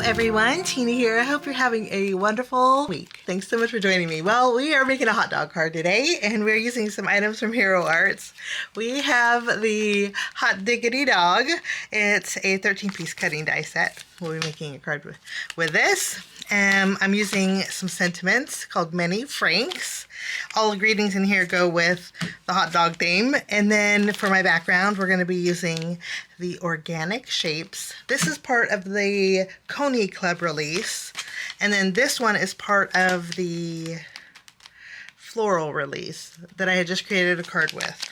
everyone, Tina here. I hope you're having a wonderful week. Thanks so much for joining me. Well, we are making a hot dog card today, and we're using some items from Hero Arts. We have the Hot Diggity Dog. It's a 13-piece cutting die set. We'll be making a card with this. I'm using some sentiments called Many Franks. All the greetings in here go with the hot dog theme. And then for my background, we're going to be using the organic shapes. This is part of the Coney Club release. And then this one is part of the Floral release that I had just created a card with.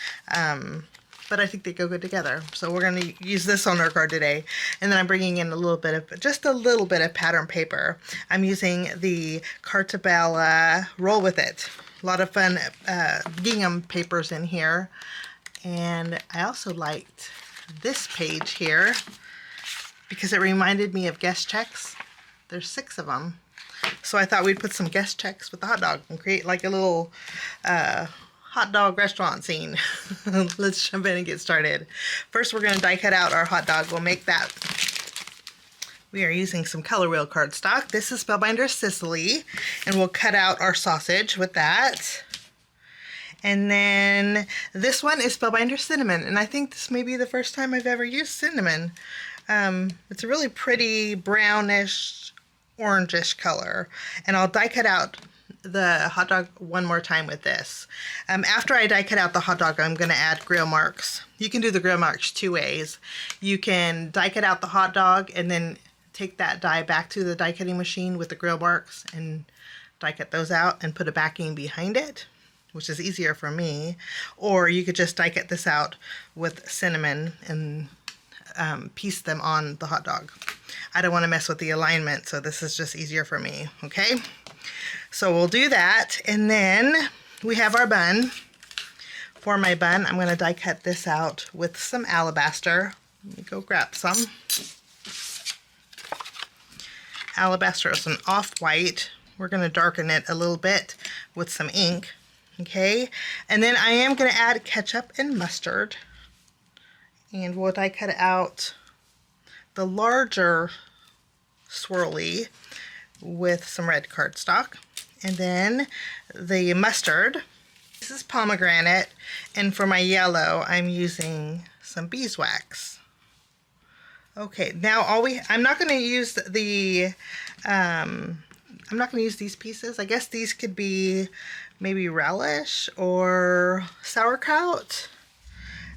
But I think they go good together. So we're going to use this on our card today. And then I'm bringing in just a little bit of pattern paper. I'm using the Carta Roll With It. A lot of fun gingham papers in here. And I also liked this page here because it reminded me of guest checks. There's 6 of them. So I thought we'd put some guest checks with the hot dog and create like a little hot dog restaurant scene. Let's jump in and get started. First, we're going to die cut out our hot dog. We'll make that. We are using some color wheel cardstock. This is Spellbinders Sicily, and we'll cut out our sausage with that. And then this one is Spellbinders Cinnamon, and I think this may be the first time I've ever used cinnamon. It's a really pretty brownish, orangish color, and I'll die cut out the hot dog one more time with this. After I die cut out the hot dog, I'm going to add grill marks. You can do the grill marks 2 ways. You can die cut out the hot dog and then take that die back to the die cutting machine with the grill marks and die cut those out and put a backing behind it, which is easier for me. Or you could just die cut this out with cinnamon and piece them on the hot dog. I don't want to mess with the alignment, so this is just easier for me, okay? So we'll do that, and then we have our bun. For my bun, I'm going to die cut this out with some alabaster. Let me go grab some. Alabaster is an off-white. We're going to darken it a little bit with some ink, okay? And then I am going to add ketchup and mustard, and we'll die cut out the larger swirly with some red cardstock. And then the mustard. This is pomegranate, and for my yellow, I'm using some beeswax. Okay, now I'm not going to use the I'm not going to use these pieces. I guess these could be maybe relish or sauerkraut.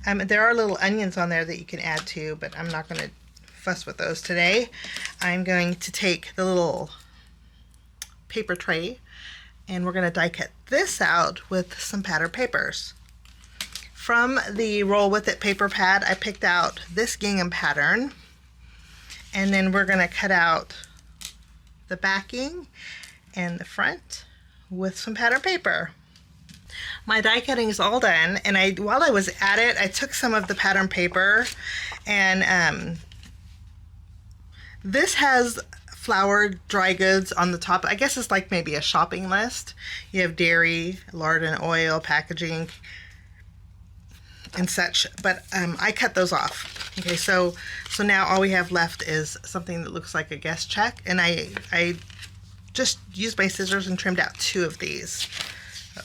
There are little onions on there that you can add to, but I'm not going to fuss with those today. I'm going to take the little paper tray, and we're going to die cut this out with some pattern papers. From the Roll With It paper pad, I picked out this gingham pattern, and then we're going to cut out the backing and the front with some pattern paper. My die cutting is all done, and while I was at it, I took some of the pattern paper, and this has flour, dry goods on the top. I guess it's like maybe a shopping list. You have dairy, lard and oil, packaging, and such. But I cut those off. Okay, so now all we have left is something that looks like a guest check, and I just used my scissors and trimmed out 2 of these.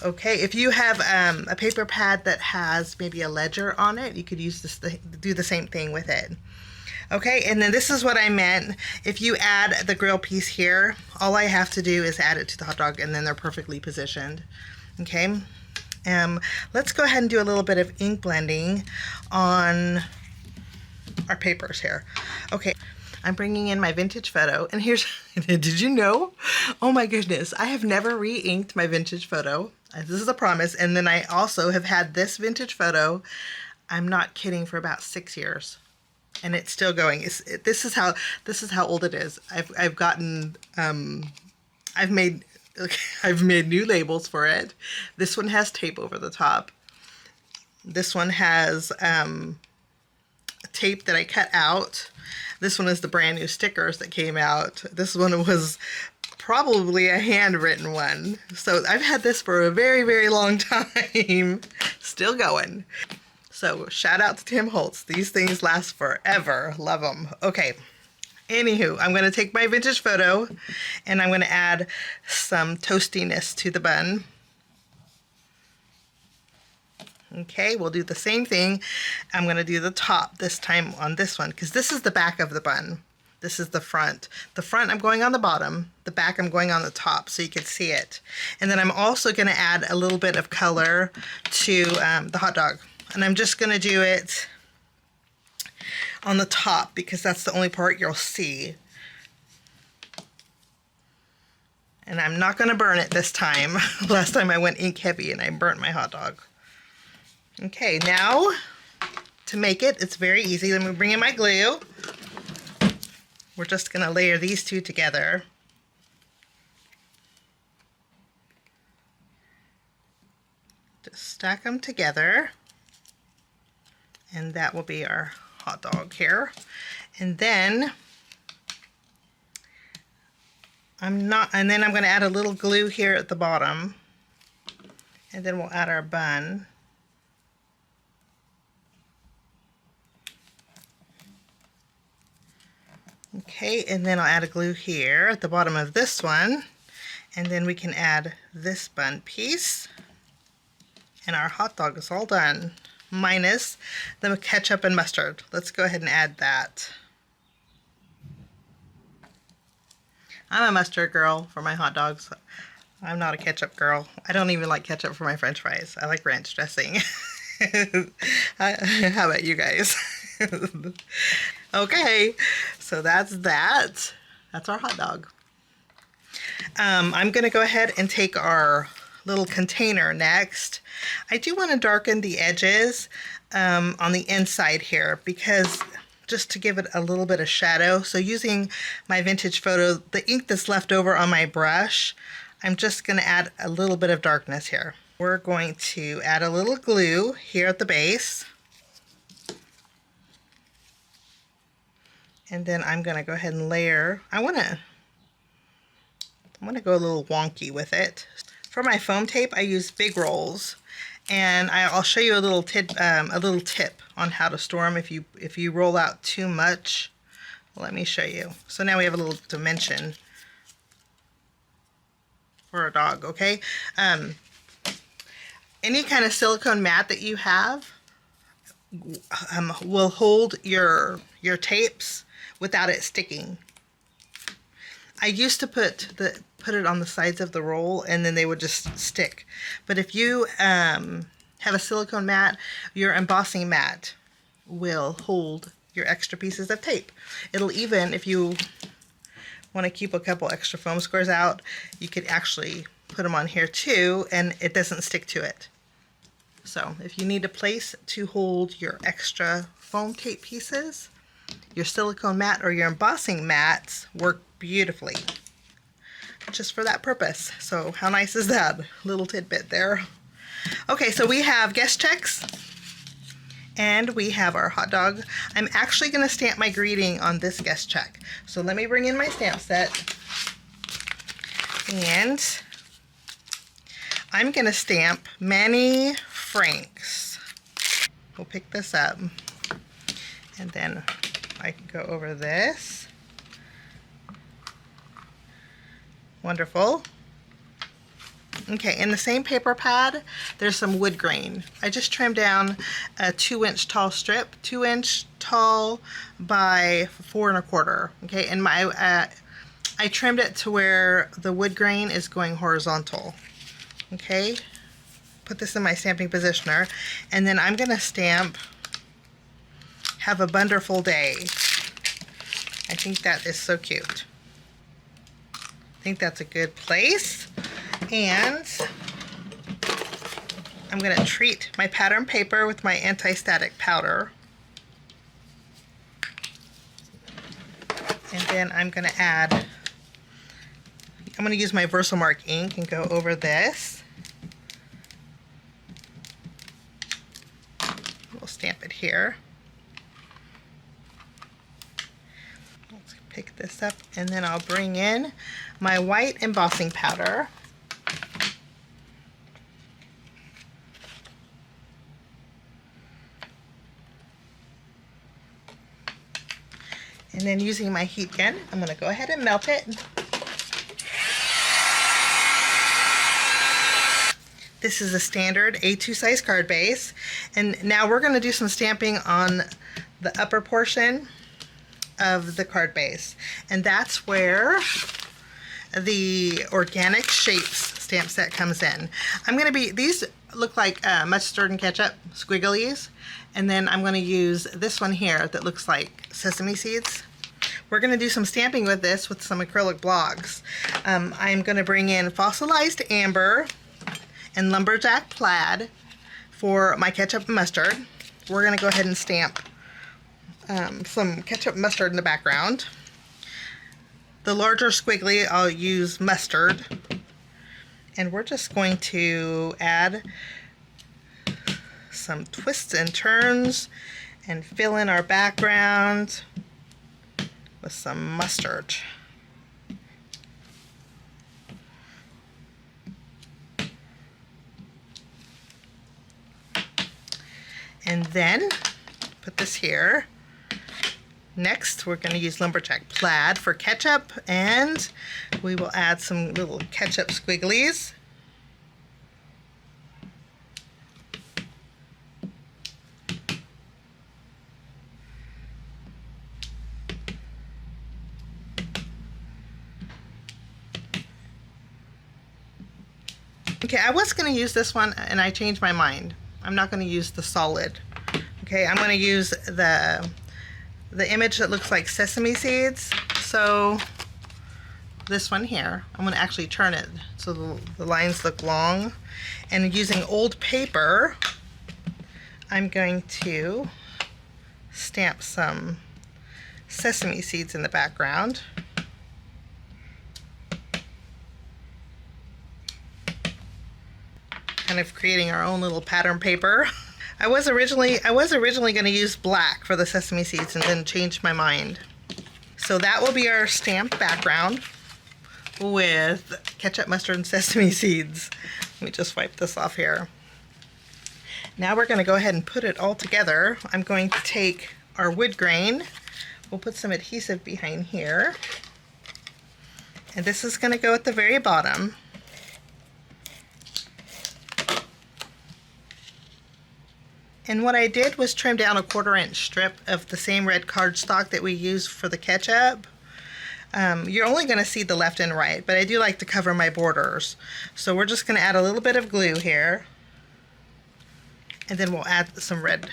Okay, if you have a paper pad that has maybe a ledger on it, you could do the same thing with it. Okay, and then this is what I meant. If you add the grill piece here, all I have to do is add it to the hot dog, and then they're perfectly positioned. Okay, let's go ahead and do a little bit of ink blending on our papers here. Okay, I'm bringing in my vintage photo, and here's, did you know? Oh my goodness, I have never re-inked my vintage photo. This is a promise. And then I also have had this vintage photo, I'm not kidding, for about 6 years. And it's still going. This is how old it is. I've gotten I've made new labels for it. This one has tape over the top. This one has tape that I cut out. This one is the brand new stickers that came out. This one was probably a handwritten one. So I've had this for a very, very long time. Still going. So shout out to Tim Holtz. These things last forever. Love them. Okay. Anywho, I'm going to take my vintage photo and I'm going to add some toastiness to the bun. Okay, we'll do the same thing. I'm going to do the top this time on this one because this is the back of the bun. This is the front. The front I'm going on the bottom, the back I'm going on the top so you can see it. And then I'm also going to add a little bit of color to the hot dog. And I'm just going to do it on the top because that's the only part you'll see. And I'm not going to burn it this time. Last time I went ink heavy and I burnt my hot dog. Okay, now to make it, it's very easy. Let me bring in my glue. We're just going to layer these two together. Just stack them together. And that will be our hot dog here. And then I'm going to add a little glue here at the bottom. And then we'll add our bun. Okay, and then I'll add a glue here at the bottom of this one. And then we can add this bun piece. And our hot dog is all done, minus the ketchup and mustard. Let's go ahead and add that. I'm a mustard girl for my hot dogs. I'm not a ketchup girl. I don't even like ketchup for my french fries. I like ranch dressing. How about you guys? Okay, so that's that. That's our hot dog. I'm going to go ahead and take our little container next. I do want to darken the edges on the inside here because just to give it a little bit of shadow. So using my vintage photo, the ink that's left over on my brush, I'm just going to add a little bit of darkness here. We're going to add a little glue here at the base. And then I'm going to go ahead and layer. I want to go a little wonky with it. For my foam tape, I use big rolls, and I'll show you a little tip on how to store them if you roll out too much. Let me show you. So now we have a little dimension for a dog. Okay. Any kind of silicone mat that you have will hold your tapes without it sticking. I used to put it on the sides of the roll and then they would just stick. But if you have a silicone mat, your embossing mat will hold your extra pieces of tape. It'll even, if you want to keep a couple extra foam squares out, you could actually put them on here too and it doesn't stick to it. So if you need a place to hold your extra foam tape pieces, your silicone mat or your embossing mats work beautifully just for that purpose. So how nice is that? Little tidbit there. Okay, so we have guest checks and we have our hot dog. I'm actually going to stamp my greeting on this guest check. So let me bring in my stamp set and I'm going to stamp Manny Franks. We'll pick this up and then I can go over this. Wonderful. Okay, in the same paper pad, there's some wood grain. I just trimmed down a 2-inch tall strip, 2-inch tall by 4 1/4. Okay, and I trimmed it to where the wood grain is going horizontal. Okay, put this in my stamping positioner, and then I'm gonna stamp "Have a Wonderful Day." I think that is so cute. I think that's a good place. And I'm going to treat my pattern paper with my anti-static powder. And then I'm going to use my VersaMark ink and go over this. We'll stamp it here. Let's pick this up and then I'll bring in my white embossing powder. And then using my heat gun, I'm going to go ahead and melt it. This is a standard A2 size card base. And now we're going to do some stamping on the upper portion of the card base. And that's where the organic shapes stamp set comes in. These look like mustard and ketchup squigglies. And then I'm going to use this one here that looks like sesame seeds. We're going to do some stamping with this with some acrylic blocks. I'm going to bring in fossilized amber and lumberjack plaid for my ketchup and mustard. We're going to go ahead and stamp some ketchup and mustard in the background. The larger squiggly, I'll use mustard. And we're just going to add some twists and turns and fill in our background with some mustard. And then put this here. Next, we're going to use lumberjack plaid for ketchup, and we will add some little ketchup squigglies. Okay, I was going to use this one and I changed my mind. I'm not going to use the solid. Okay, I'm going to use the image that looks like sesame seeds. So this one here, I'm going to actually turn it so the lines look long. And using old paper, I'm going to stamp some sesame seeds in the background. Kind of creating our own little pattern paper. I was originally going to use black for the sesame seeds and then changed my mind. So that will be our stamped background with ketchup, mustard, and sesame seeds. Let me just wipe this off here. Now we're going to go ahead and put it all together. I'm going to take our wood grain. We'll put some adhesive behind here. And this is going to go at the very bottom. And what I did was trim down a 1/4 inch strip of the same red cardstock that we used for the ketchup. You're only going to see the left and right, but I do like to cover my borders. So we're just going to add a little bit of glue here. And then we'll add some red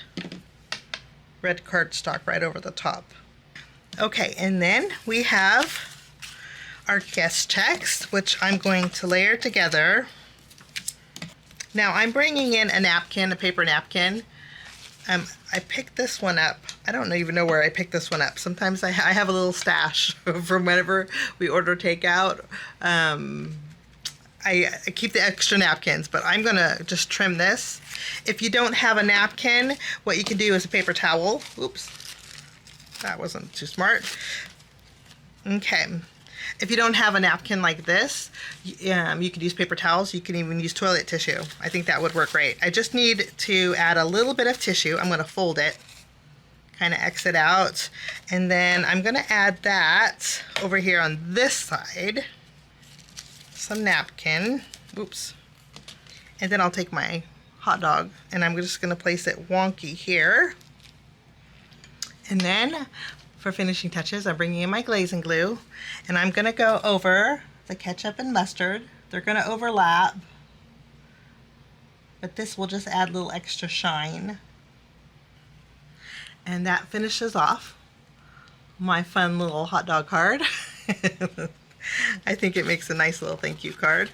cardstock right over the top. Okay, and then we have our guest text, which I'm going to layer together. Now I'm bringing in a napkin, a paper napkin. I picked this one up. I don't even know where I picked this one up. Sometimes I have a little stash from whenever we order takeout. I keep the extra napkins, but I'm going to just trim this. If you don't have a napkin, what you can do is a paper towel. Oops, that wasn't too smart. Okay. If you don't have a napkin like this, you could use paper towels. You can even use toilet tissue. I think that would work great. I just need to add a little bit of tissue. I'm going to fold it, kind of X it out, and then I'm going to add that over here on this side, some napkin. Oops. And then I'll take my hot dog and I'm just going to place it wonky here. And then for finishing touches, I'm bringing in my glaze and glue, and I'm going to go over the ketchup and mustard. They're going to overlap, but this will just add a little extra shine. And that finishes off my fun little hot dog card. I think it makes a nice little thank you card.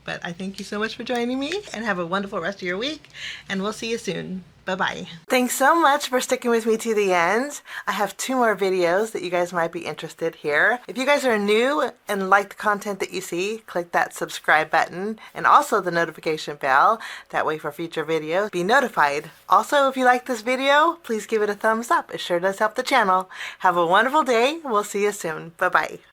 But I thank you so much for joining me, and have a wonderful rest of your week, and we'll see you soon. Bye-bye. Thanks so much for sticking with me to the end. I have 2 more videos that you guys might be interested here. If you guys are new and like the content that you see, click that subscribe button and also the notification bell. That way for future videos, be notified. Also, if you like this video, please give it a thumbs up. It sure does help the channel. Have a wonderful day. We'll see you soon. Bye-bye.